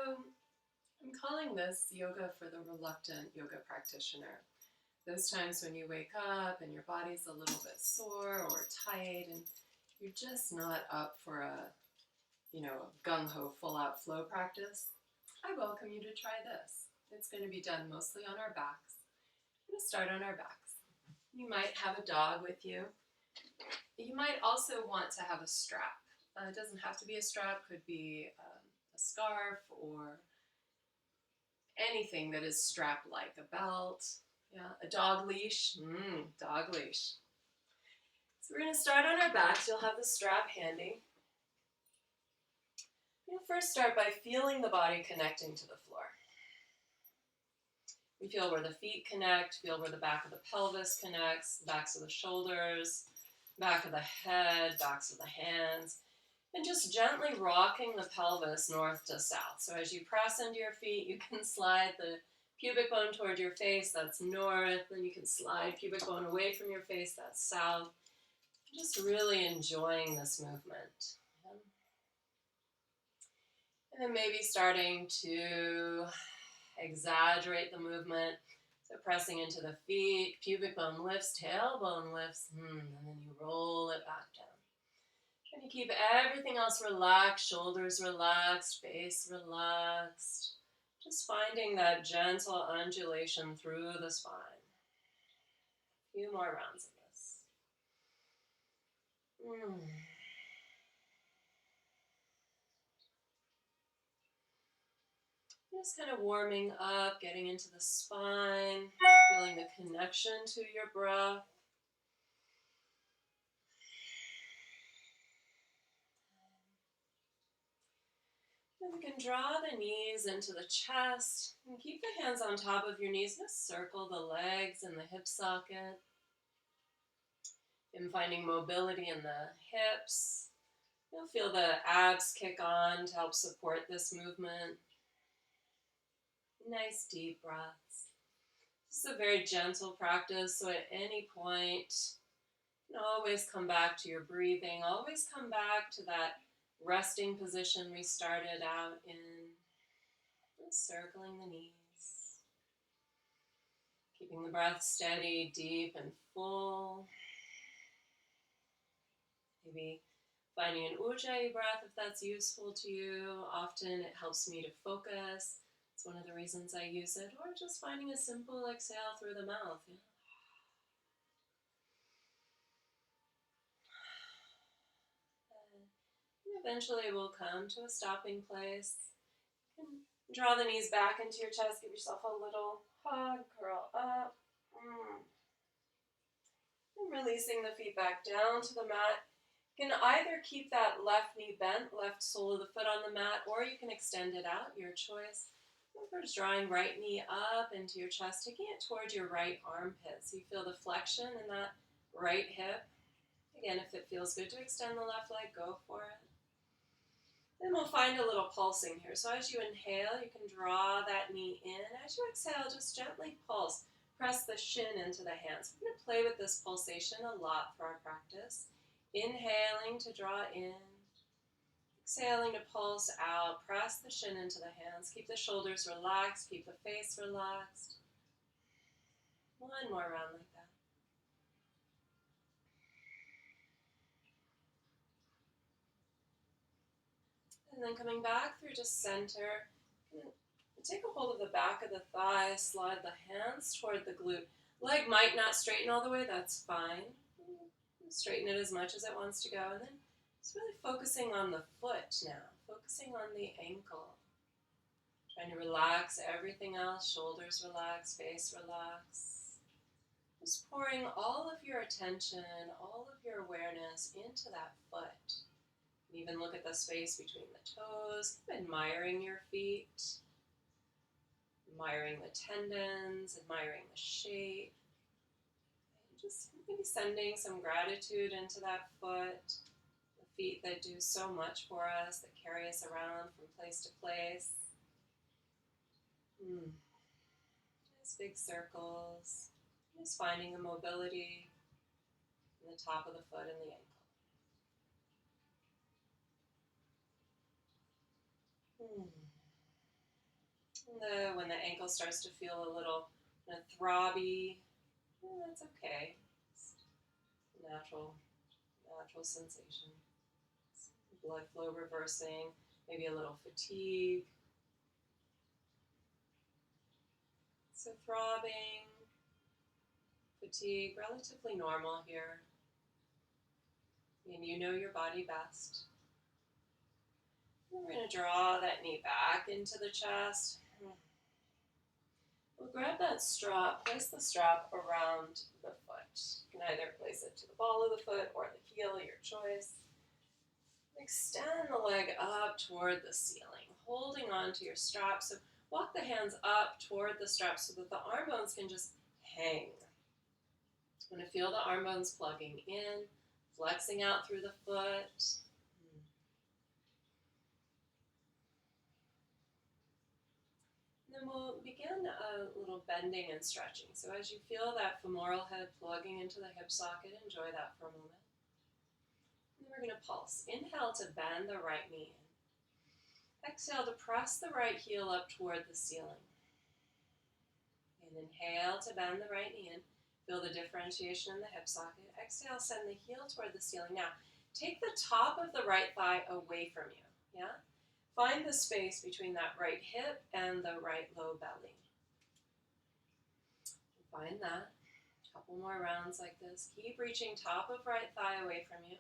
I'm calling this yoga for the reluctant yoga practitioner. Those times when you wake up and your body's a little bit sore or tight and you're just not up for a gung-ho full-out flow practice, I welcome you to try this. It's going to be done mostly on our backs. We're going to start on our backs. You might have a dog with you. You might also want to have a strap. It doesn't have to be a strap, could be a scarf or anything that is strap-like, a belt, a dog leash, dog leash. So we're going to start on our backs. You'll have the strap handy. You'll first start by feeling the body connecting to the floor. We feel where the feet connect, feel where the back of the pelvis connects, backs of the shoulders, back of the head, backs of the hands, and just gently rocking the pelvis north to south. So as you press into your feet, you can slide the pubic bone toward your face, that's north, then you can slide pubic bone away from your face, that's south. Just really enjoying this movement. And then maybe starting to exaggerate the movement. So pressing into the feet, pubic bone lifts, tailbone lifts, and then you roll it back down. Trying to keep everything else relaxed, shoulders relaxed, face relaxed. Just finding that gentle undulation through the spine. A few more rounds of this. Just kind of warming up, getting into the spine, feeling the connection to your breath. Then we can draw the knees into the chest and keep the hands on top of your knees. Just circle the legs and the hip socket. And finding mobility in the hips. You'll feel the abs kick on to help support this movement. Nice deep breaths. This is a very gentle practice, so at any point, you can always come back to your breathing. Always come back to that resting position we started out in. Just circling the knees. Keeping the breath steady, deep, and full. Maybe finding an ujjayi breath if that's useful to you. Often it helps me to focus. It's one of the reasons I use it. Or just finding a simple exhale through the mouth. And eventually we'll come to a stopping place. You can draw the knees back into your chest. Give yourself a little hug. Curl up. And releasing the feet back down to the mat. You can either keep that left knee bent, left sole of the foot on the mat, or you can extend it out, your choice. First, drawing right knee up into your chest, taking it towards your right armpit. So you feel the flexion in that right hip. Again, if it feels good to extend the left leg, go for it. Then we'll find a little pulsing here. So as you inhale, you can draw that knee in. As you exhale, just gently pulse. Press the shin into the hands. We're going to play with this pulsation a lot for our practice. Inhaling to draw in. Exhaling to pulse out. Press the shin into the hands. Keep the shoulders relaxed. Keep the face relaxed. One more round like that. And then coming back through just center. Take a hold of the back of the thigh. Slide the hands toward the glute. Leg might not straighten all the way. That's fine. Straighten it as much as it wants to go. And then just really focusing on the foot now. Focusing on the ankle. Trying to relax everything else. Shoulders relax, face relax. Just pouring all of your attention, all of your awareness into that foot. Even look at the space between the toes. Keep admiring your feet. Admiring the tendons, admiring the shape. Just maybe sending some gratitude into that foot. The feet that do so much for us, that carry us around from place to place. Nice big circles. Just finding the mobility in the top of the foot and the ankle. When the ankle starts to feel a little throbby, that's okay. It's natural sensation. Blood flow reversing, maybe a little fatigue. So throbbing, fatigue, relatively normal here. And you know your body best. We're going to draw that knee back into the chest. We'll grab that strap, place the strap around the foot. You can either place it to the ball of the foot or the heel, your choice. Extend the leg up toward the ceiling, holding on to your strap. So walk the hands up toward the strap so that the arm bones can just hang. I'm going to feel the arm bones plugging in, flexing out through the foot. And then we'll begin a little bending and stretching. So as you feel that femoral head plugging into the hip socket, enjoy that for a moment. And we're going to pulse. Inhale to bend the right knee in. Exhale to press the right heel up toward the ceiling. And inhale to bend the right knee in. Feel the differentiation in the hip socket. Exhale, send the heel toward the ceiling. Now, take the top of the right thigh away from you. Yeah? Find the space between that right hip and the right low belly. Find that. A couple more rounds like this. Keep reaching top of right thigh away from you.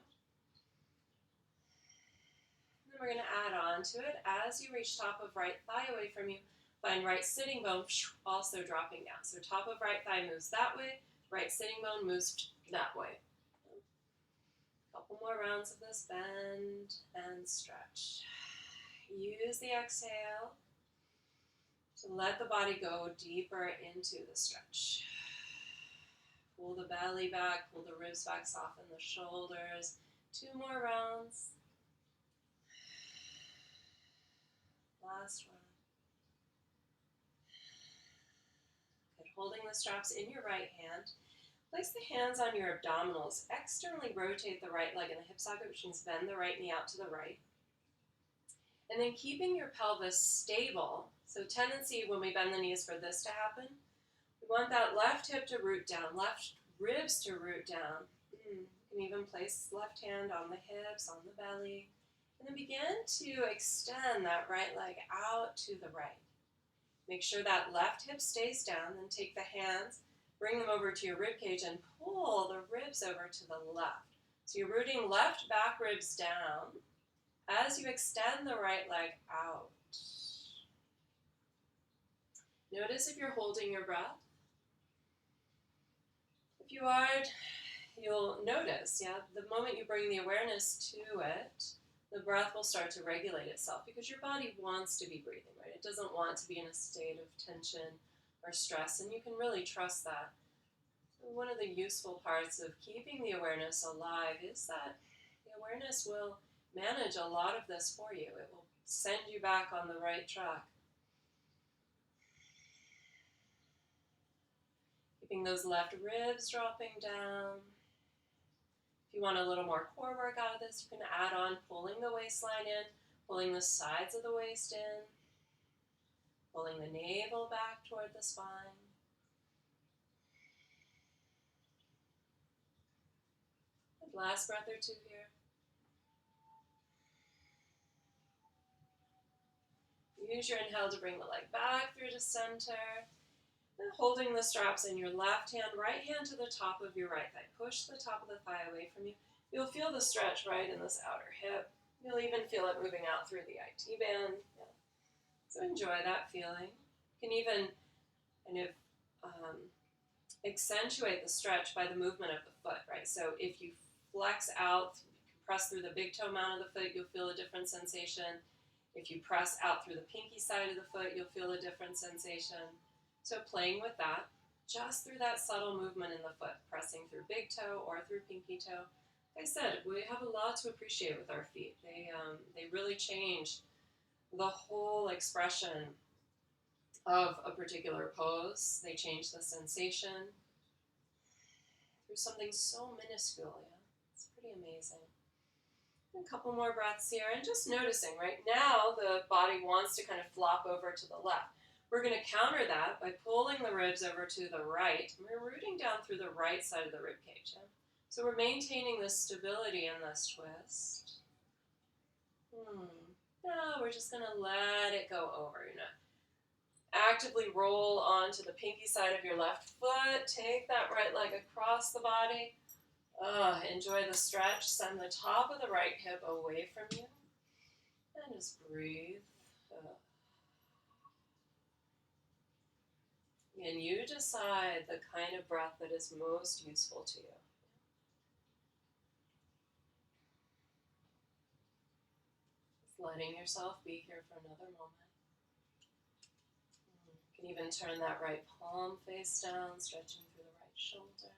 And then we're going to add on to it. As you reach top of right thigh away from you, find right sitting bone also dropping down. So top of right thigh moves that way. Right sitting bone moves that way. A couple more rounds of this. Bend and stretch. Use the exhale to let the body go deeper into the stretch. Pull the belly back, pull the ribs back, soften the shoulders. 2 more rounds. Last one. Good. Holding the straps in your right hand. Place the hands on your abdominals. Externally rotate the right leg in the hip socket, which means bend the right knee out to the right. And then keeping your pelvis stable. So tendency when we bend the knees for this to happen. We want that left hip to root down, left ribs to root down. You can even place left hand on the hips, on the belly. And then begin to extend that right leg out to the right. Make sure that left hip stays down. Then take the hands, bring them over to your rib cage and pull the ribs over to the left. So you're rooting left back ribs down as you extend the right leg out. Notice if you're holding your breath. If you are, you'll notice, the moment you bring the awareness to it, the breath will start to regulate itself because your body wants to be breathing, right? It doesn't want to be in a state of tension or stress, and you can really trust that. So one of the useful parts of keeping the awareness alive is that the awareness will manage a lot of this for you. It will send you back on the right track. Keeping those left ribs dropping down. If you want a little more core work out of this, you can add on pulling the waistline in, pulling the sides of the waist in, pulling the navel back toward the spine. And last breath or two here. Use your inhale to bring the leg back through to center. Then holding the straps in your left hand, right hand to the top of your right thigh. Push the top of the thigh away from you. You'll feel the stretch right in this outer hip. You'll even feel it moving out through the IT band. Yeah. So enjoy that feeling. You can even kind of accentuate the stretch by the movement of the foot, right? So if you flex out, press through the big toe mount of the foot, you'll feel a different sensation. If you press out through the pinky side of the foot, you'll feel a different sensation. So playing with that, just through that subtle movement in the foot, pressing through big toe or through pinky toe. Like I said, we have a lot to appreciate with our feet. They really change the whole expression of a particular pose. They change the sensation through something so minuscule. Yeah, it's pretty amazing. A couple more breaths here, and just noticing right now the body wants to kind of flop over to the left. We're going to counter that by pulling the ribs over to the right. And we're rooting down through the right side of the rib cage. Yeah? So we're maintaining this stability in this twist. No, we're just going to let it go over. Actively roll onto the pinky side of your left foot. Take that right leg across the body. Enjoy the stretch. Send the top of the right hip away from you. And just breathe. And you decide the kind of breath that is most useful to you. Just letting yourself be here for another moment. You can even turn that right palm face down, stretching through the right shoulder.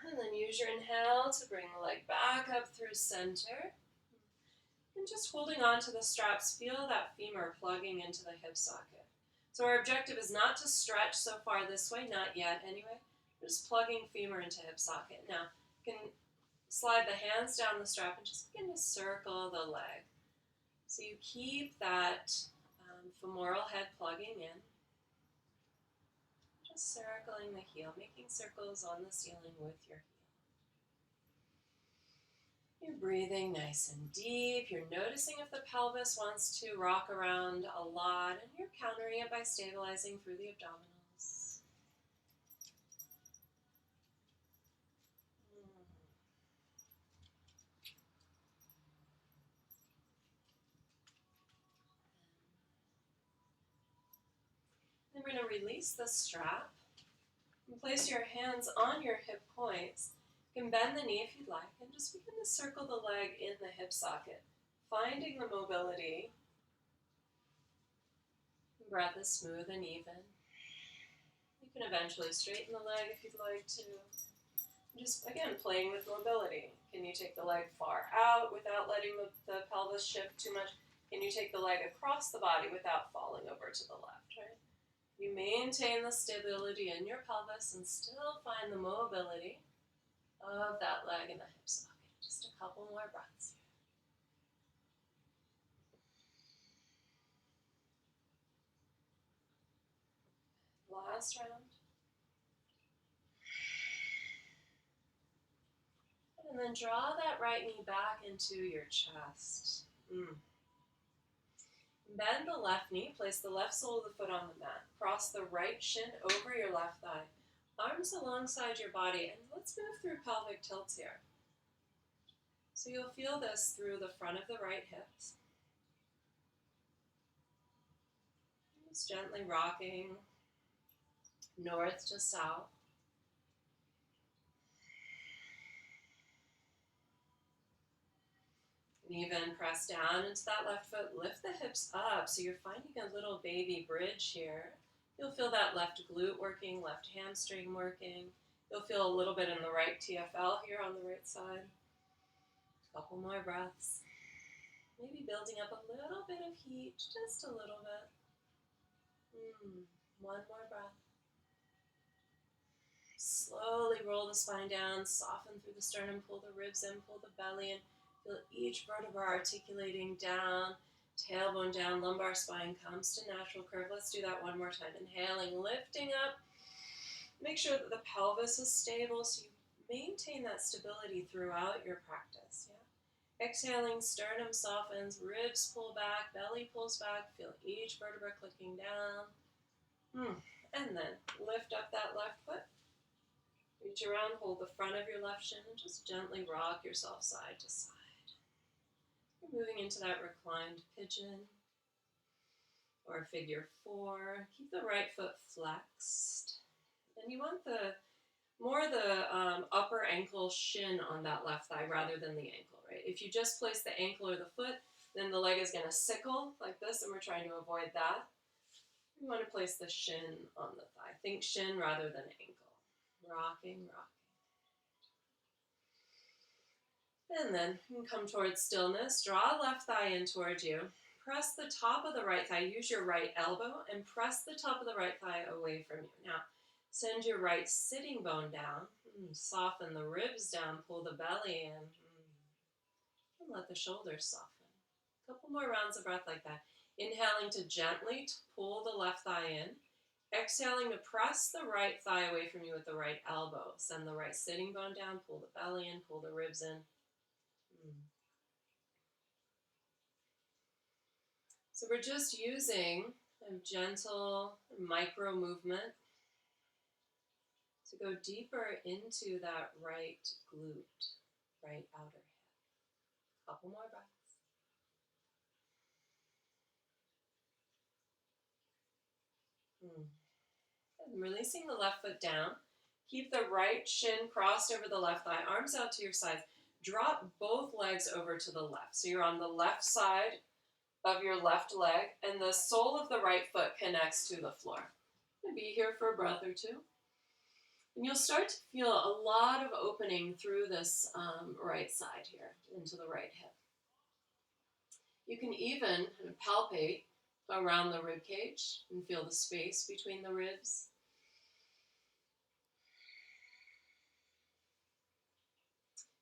And then use your inhale to bring the leg back up through center. And just holding on to the straps, feel that femur plugging into the hip socket. So our objective is not to stretch so far this way, not yet anyway. We're just plugging femur into hip socket. Now, you can slide the hands down the strap and just begin to circle the leg. So you keep that femoral head plugging in. Just circling the heel, making circles on the ceiling with your heel. You're breathing nice and deep. You're noticing if the pelvis wants to rock around a lot, and you're countering it by stabilizing through the abdominals. Then we're going to release the strap and place your hands on your hip points. You can bend the knee if you'd like, and just begin to circle the leg in the hip socket, finding the mobility. The breath is smooth and even. You can eventually straighten the leg if you'd like to. Just, again, playing with mobility. Can you take the leg far out without letting the pelvis shift too much? Can you take the leg across the body without falling over to the left, right? You maintain the stability in your pelvis and still find the mobility of that leg in the hip socket. Just a couple more breaths here. Last round. And then draw that right knee back into your chest. Bend the left knee, place the left sole of the foot on the mat. Cross the right shin over your left thigh. Arms alongside your body, and let's move through pelvic tilts here. So you'll feel this through the front of the right hips. Just gently rocking north to south. And even press down into that left foot, lift the hips up so you're finding a little baby bridge here. You'll feel that left glute working, left hamstring working. You'll feel a little bit in the right TFL here on the right side. A couple more breaths. Maybe building up a little bit of heat, just a little bit. One more breath. Slowly roll the spine down, soften through the sternum, pull the ribs in, pull the belly in. Feel each vertebra articulating down, tailbone down, lumbar spine comes to natural curve. Let's do that one more time. Inhaling, lifting up. Make sure that the pelvis is stable so you maintain that stability throughout your practice. Yeah? Exhaling, sternum softens, ribs pull back, belly pulls back. Feel each vertebra clicking down. And then lift up that left foot. Reach around, hold the front of your left shin, and just gently rock yourself side to side. You're moving into that reclined pigeon or figure four. Keep the right foot flexed. And you want the upper ankle shin on that left thigh rather than the ankle, right? If you just place the ankle or the foot, then the leg is going to sickle like this, and we're trying to avoid that. You want to place the shin on the thigh. Think shin rather than ankle. Rocking, rocking. And then you can come towards stillness. Draw left thigh in towards you. Press the top of the right thigh. Use your right elbow and press the top of the right thigh away from you. Now, send your right sitting bone down. Soften the ribs down. Pull the belly in. And let the shoulders soften. A couple more rounds of breath like that. Inhaling to gently pull the left thigh in. Exhaling to press the right thigh away from you with the right elbow. Send the right sitting bone down, pull the belly in, pull the ribs in. So we're just using a gentle micro movement to go deeper into that right glute, right outer hip. Couple more breaths. And releasing the left foot down. Keep the right shin crossed over the left thigh, arms out to your sides. Drop both legs over to the left. So you're on the left side of your left leg, and the sole of the right foot connects to the floor. And be here for a breath or two. And you'll start to feel a lot of opening through this right side here, into the right hip. You can even palpate around the rib cage and feel the space between the ribs.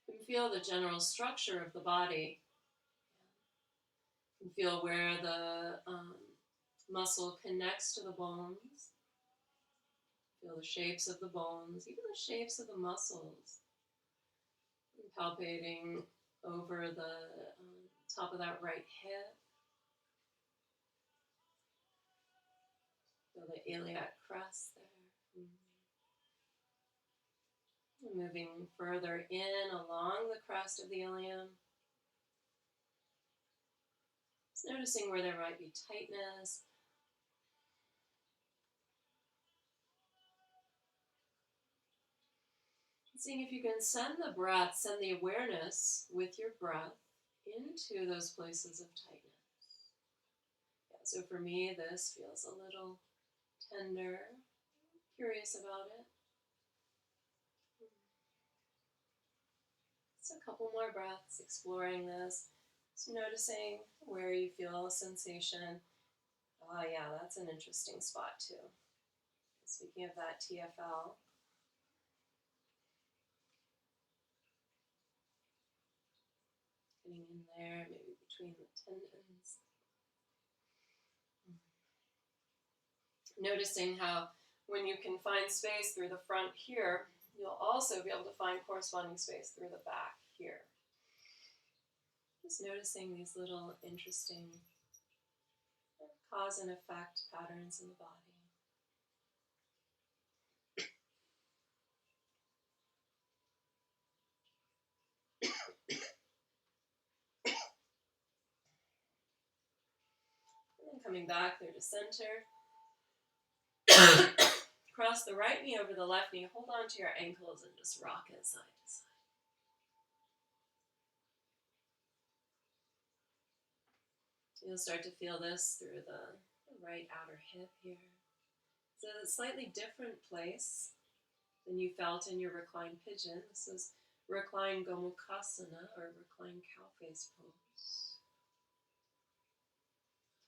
You can feel the general structure of the body. You can feel where the muscle connects to the bones. Feel the shapes of the bones, even the shapes of the muscles. And palpating over the top of that right hip. Feel the iliac crest there. Moving further in along the crest of the ilium. Just noticing where there might be tightness. Seeing if you can send the breath, send the awareness with your breath into those places of tightness. Yeah, so for me, this feels a little tender. Curious about it. Just a couple more breaths, exploring this. Just noticing where you feel a sensation. Oh yeah, that's an interesting spot too. Speaking of that TFL. Getting in there, maybe between the tendons. Noticing how when you can find space through the front here, you'll also be able to find corresponding space through the back here. Just noticing these little interesting cause and effect patterns in the body. And then coming back through to center. Cross the right knee over the left knee. Hold on to your ankles and just rock it side to side. You'll start to feel this through the right outer hip here. It's a slightly different place than you felt in your reclined pigeon. This is reclined Gomukhasana, or reclined cow face pose.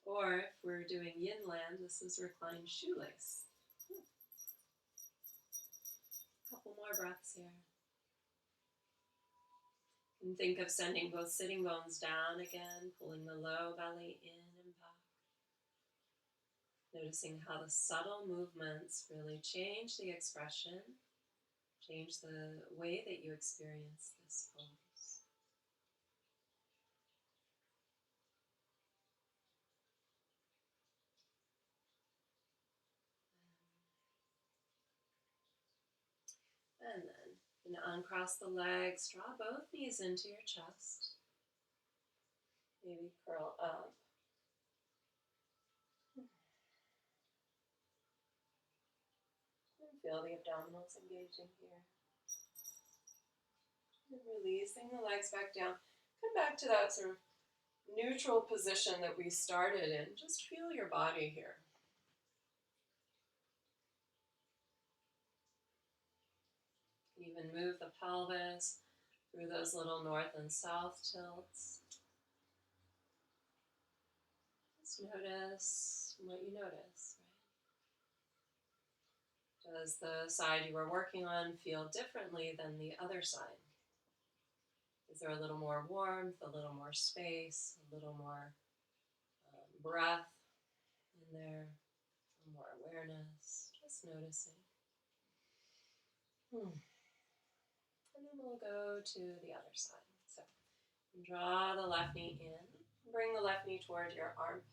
Or if we're doing yin land, this is reclined shoelace. Couple more breaths here. And think of sending both sitting bones down again, pulling the low belly in and back. Noticing how the subtle movements really change the expression, change the way that you experience this pose. And then uncross the legs, draw both knees into your chest. Maybe curl up. And feel the abdominals engaging here. And releasing the legs back down. Come back to that sort of neutral position that we started in. Just feel your body here. Even move the pelvis through those little north and south tilts. Just notice what you notice, right? Does the side you were working on feel differently than the other side? Is there a little more warmth, a little more space, a little more breath in there, a little more awareness, just noticing. And then we'll go to the other side. So draw the left knee in, bring the left knee toward your armpit,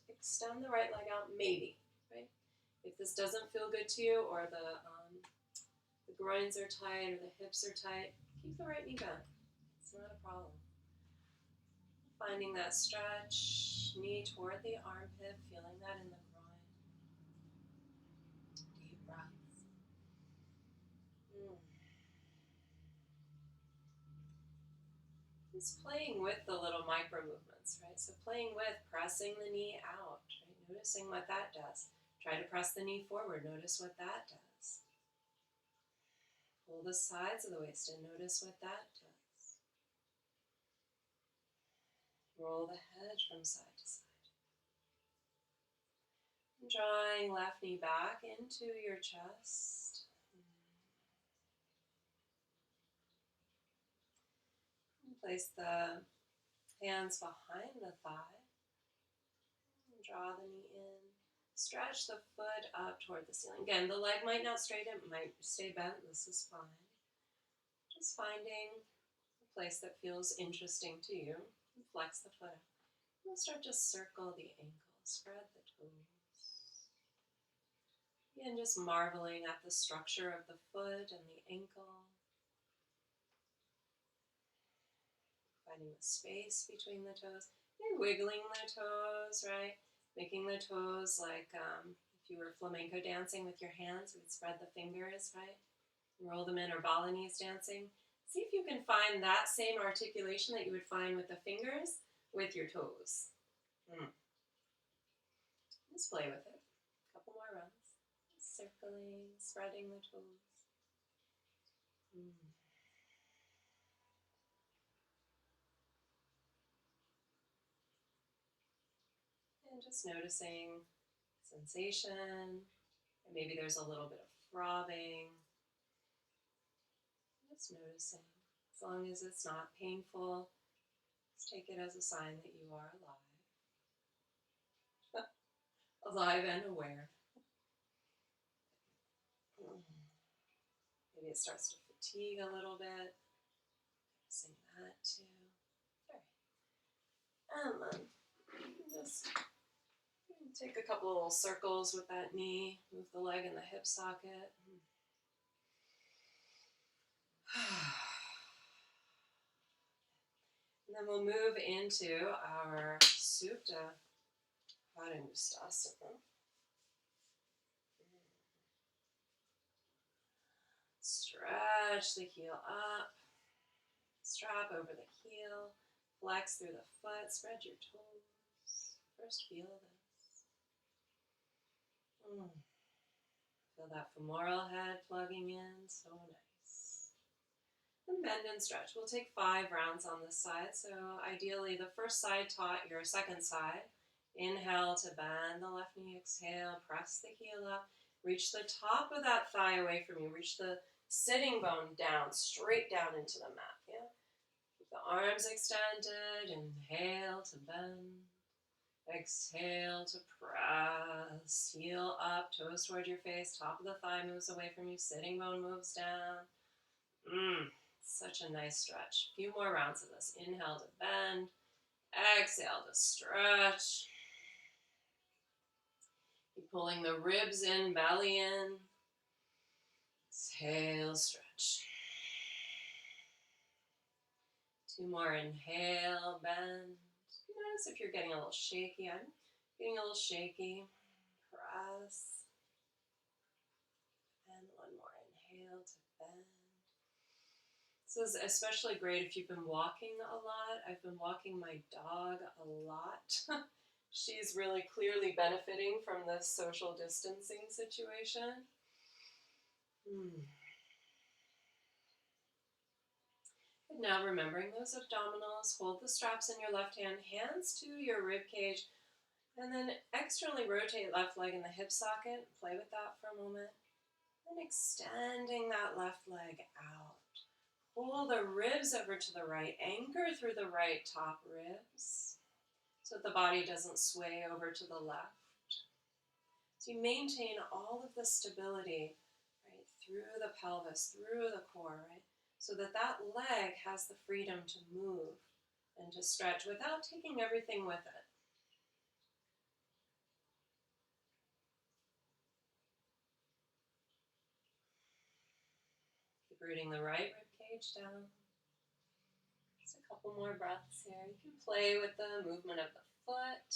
extend the right leg out, maybe, right? If this doesn't feel good to you, or the groins are tight or the hips are tight, keep the right knee bent. It's not a problem. Finding that stretch, knee toward the armpit, feeling that in the groin. Deep breaths. Just playing with the little micro movements, right? So playing with pressing the knee out, right? Noticing what that does. Try to press the knee forward. Notice what that does. Pull the sides of the waist in. Notice what that does. Roll the head from side to side. Drawing left knee back into your chest. Place the hands behind the thigh. Draw the knee in. Stretch the foot up toward the ceiling. Again, the leg might not straighten, it might stay bent. This is fine. Just finding a place that feels interesting to you. Flex the foot up. We'll start to circle the ankle. Spread the toes. Again, just marveling at the structure of the foot and the ankle. Finding the space between the toes. You're wiggling the toes, right? Making the toes like if you were flamenco dancing with your hands, we'd spread the fingers, right? Roll them in, or Balinese dancing. See if you can find that same articulation that you would find with the fingers with your toes. Just play with it. A couple more runs. Circling, spreading the toes. And just noticing sensation. And maybe there's a little bit of throbbing. Just noticing. As long as it's not painful, just take it as a sign that you are alive. Alive and aware. Maybe it starts to fatigue a little bit. Noticing that too. All right. And then just take a couple little circles with that knee. Move the leg in the hip socket. And then we'll move into our Supta Padangusthasana. Stretch the heel up. Strap over the heel. Flex through the foot. Spread your toes. First, feel this. Feel that femoral head plugging in. So nice. And bend and stretch. We'll take 5 rounds on this side. So ideally, the first side taught your second side. Inhale to bend the left knee. Exhale, press the heel up. Reach the top of that thigh away from you. Reach the sitting bone down, straight down into the mat. Yeah. Keep the arms extended. Inhale to bend. Exhale to press. Heel up, toes toward your face. Top of the thigh moves away from you. Sitting bone moves down. Such a nice stretch. A few more rounds of this. Inhale to bend. Exhale to stretch. Keep pulling the ribs in, belly in. Exhale, stretch. 2 more. Inhale, bend. Notice if you're getting a little shaky. I'm getting a little shaky. Press. And 1 more. Inhale to bend. This is especially great if you've been walking a lot. I've been walking my dog a lot. She's really clearly benefiting from this social distancing situation. And now remembering those abdominals, hold the straps in your left hand, hands to your rib cage, and then externally rotate left leg in the hip socket. Play with that for a moment. And extending that left leg out. Pull the ribs over to the right. Anchor through the right top ribs so that the body doesn't sway over to the left. So you maintain all of the stability, right, through the pelvis, through the core, right, so that that leg has the freedom to move and to stretch without taking everything with it. Keep rooting the right rib cage down. Just a couple more breaths here. You can play with the movement of the foot.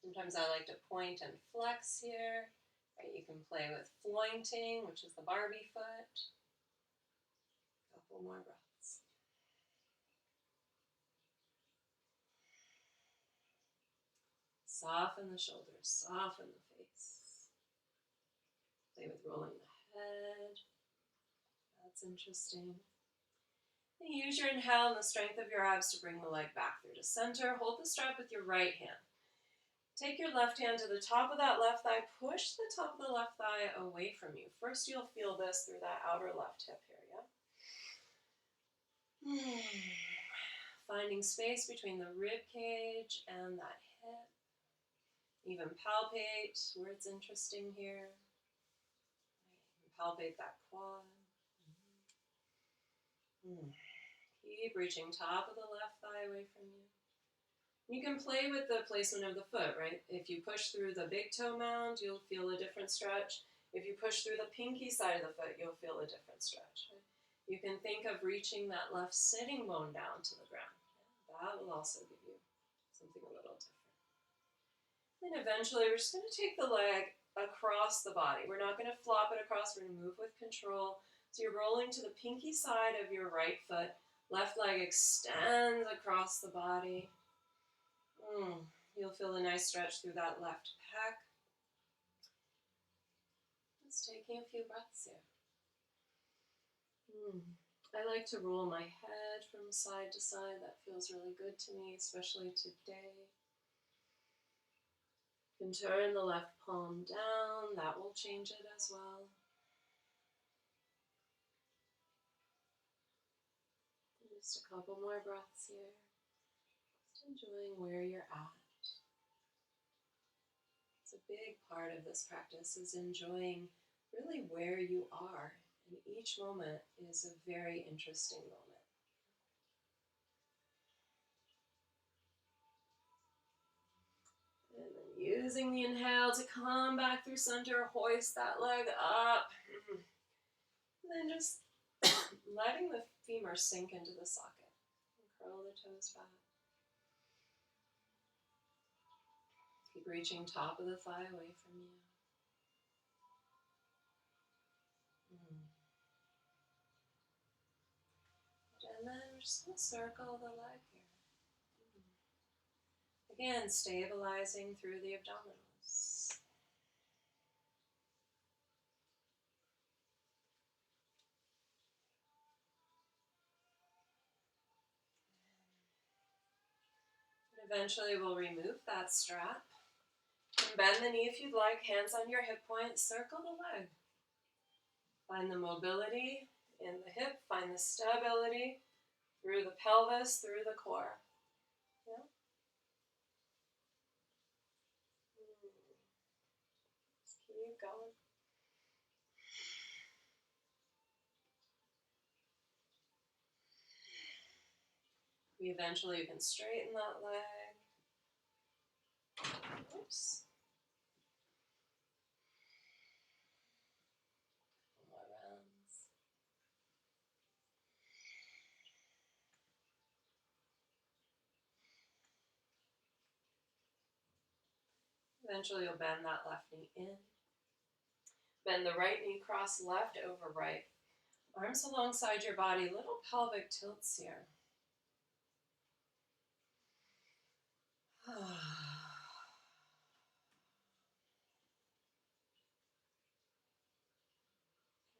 Sometimes I like to point and flex here. Right, you can play with flointing, which is the Barbie foot. A couple more breaths. Soften the shoulders, soften the face. Play with rolling the head. That's interesting. And use your inhale and the strength of your abs to bring the leg back through to center. Hold the strap with your right hand. Take your left hand to the top of that left thigh. Push the top of the left thigh away from you. First, you'll feel this through that outer left hip here, yeah? Finding space between the rib cage and that hip. Even palpate where it's interesting here. Palpate that quad. Keep reaching top of the left thigh away from you. You can play with the placement of the foot, right? If you push through the big toe mound, you'll feel a different stretch. If you push through the pinky side of the foot, you'll feel a different stretch. Right? You can think of reaching that left sitting bone down to the ground. That will also give you something a little different. Then eventually, we're just going to take the leg across the body. We're not going to flop it across. We're going to move with control. So you're rolling to the pinky side of your right foot. Left leg extends across the body. You'll feel a nice stretch through that left pec. Just taking a few breaths here. I like to roll my head from side to side. That feels really good to me, especially today. You can turn the left palm down. That will change it as well. Just a couple more breaths here. Just enjoying where you're at. It's a big part of this practice is enjoying really where you are. And each moment is a very interesting moment. And then using the inhale to come back through center, hoist that leg up. And then just letting the femur sink into the socket. And curl the toes back. Keep reaching top of the thigh away from you. And then we're just going to circle the leg here. Again, stabilizing through the abdominals. And eventually we'll remove that strap. And bend the knee if you'd like, hands on your hip point, circle the leg. Find the mobility in the hip, find the stability through the pelvis, through the core. Yeah? Just keep going. Eventually you can straighten that leg. Oops. More rounds. Eventually you'll bend that left knee in. Bend the right knee, cross left over right. Arms alongside your body, little pelvic tilts here.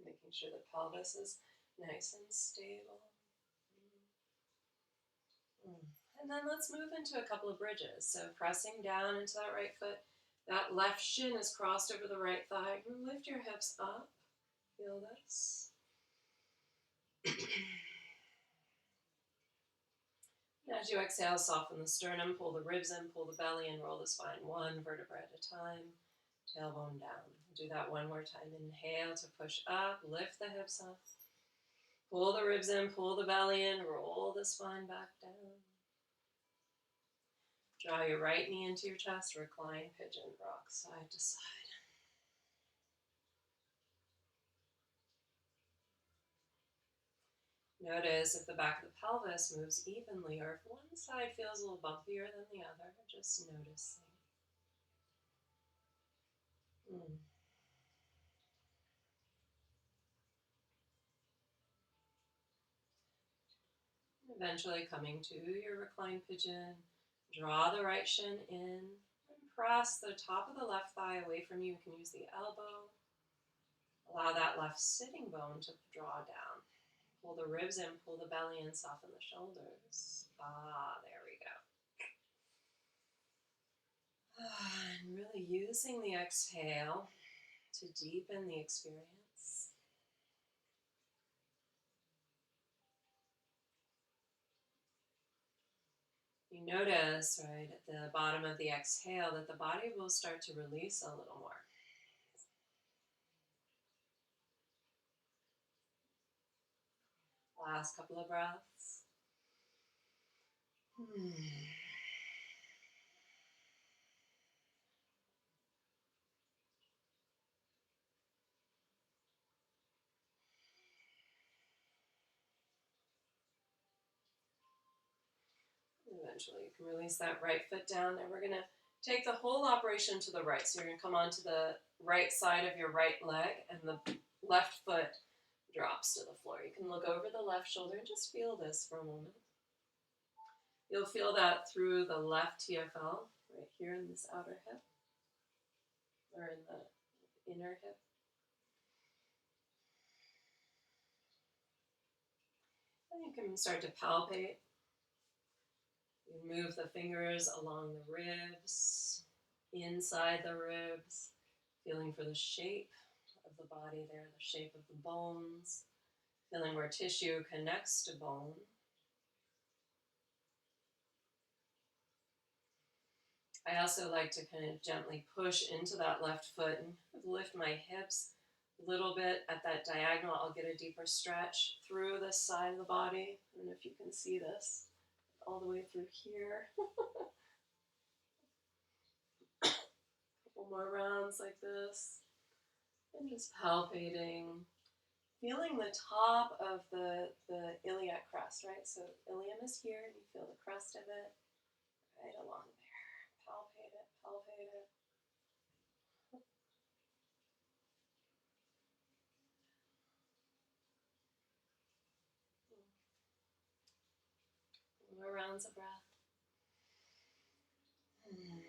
Making sure the pelvis is nice and stable. And then let's move into a couple of bridges. So pressing down into that right foot. That left shin is crossed over the right thigh. Lift your hips up. Feel this. As you exhale, soften the sternum, pull the ribs in, pull the belly in, roll the spine one vertebra at a time, tailbone down. Do that one more time. Inhale to push up, lift the hips up, pull the ribs in, pull the belly in, roll the spine back down. Draw your right knee into your chest, recline, pigeon, rock side to side. Notice if the back of the pelvis moves evenly or if one side feels a little bumpier than the other, just noticing. Eventually coming to your reclined pigeon, draw the right shin in and press the top of the left thigh away from you. You can use the elbow. Allow that left sitting bone to draw down. Pull the ribs in, pull the belly in, soften the shoulders. There we go. And really using the exhale to deepen the experience. You notice, right, at the bottom of the exhale that the body will start to release a little more. Last couple of breaths. Eventually you can release that right foot down, and we're going to take the whole operation to the right. So you're going to come onto the right side of your right leg, and the left foot drops to the floor. You can look over the left shoulder and just feel this for a moment. You'll feel that through the left TFL, right here in this outer hip, or in the inner hip. And you can start to palpate. You move the fingers along the ribs, inside the ribs, feeling for the shape of the body there, the shape of the bones, feeling where tissue connects to bone. I also like to kind of gently push into that left foot and lift my hips a little bit at that diagonal. I'll get a deeper stretch through this side of the body. I don't know if you can see this, all the way through here. Couple more rounds like this. And just palpating. Feeling the top of the iliac crest, right? So ilium is here, and you feel the crest of it right along there. Palpate it, palpate it. More rounds of breath. And then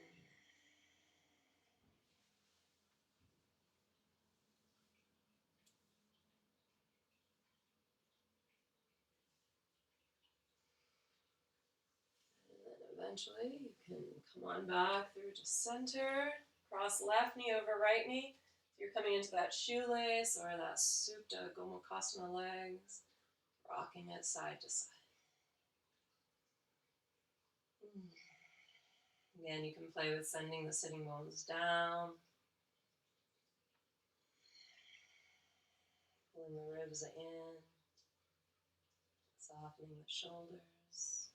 eventually you can come on back through to center. Cross left knee over right knee. You're coming into that shoelace or that Supta Gomukhasana legs, rocking it side to side. Again, you can play with sending the sitting bones down, pulling the ribs in, softening the shoulders.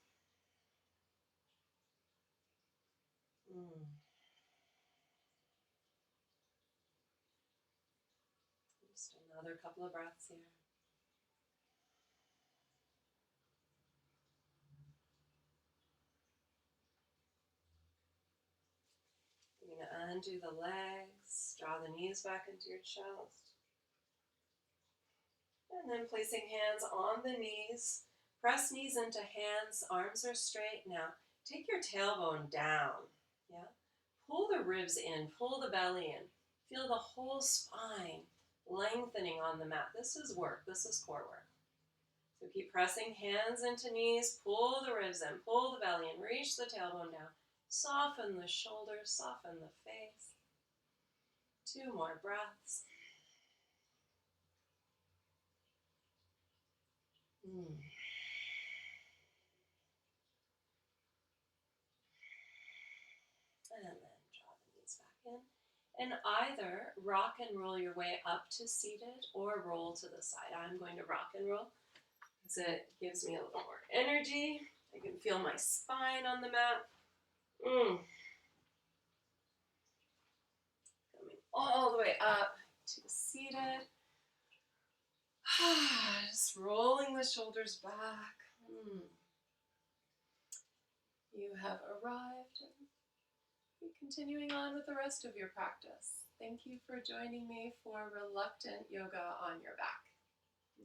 Just another couple of breaths here. You're going to undo the legs, draw the knees back into your chest. And then placing hands on the knees, press knees into hands, arms are straight. Now, take your tailbone down, yeah? Pull the ribs in, pull the belly in. Feel the whole spine lengthening on the mat. This is work, this is core work. So keep pressing hands into knees, pull the ribs in, pull the belly in, reach the tailbone down. Soften the shoulders, soften the face. 2 more breaths. in. And either rock and roll your way up to seated or roll to the side. I'm going to rock and roll because it gives me a little more energy. I can feel my spine on the mat. Coming all the way up to seated. Just rolling the shoulders back. You have arrived. And continuing on with the rest of your practice. Thank you for joining me for reluctant yoga on your back.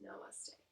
Namaste.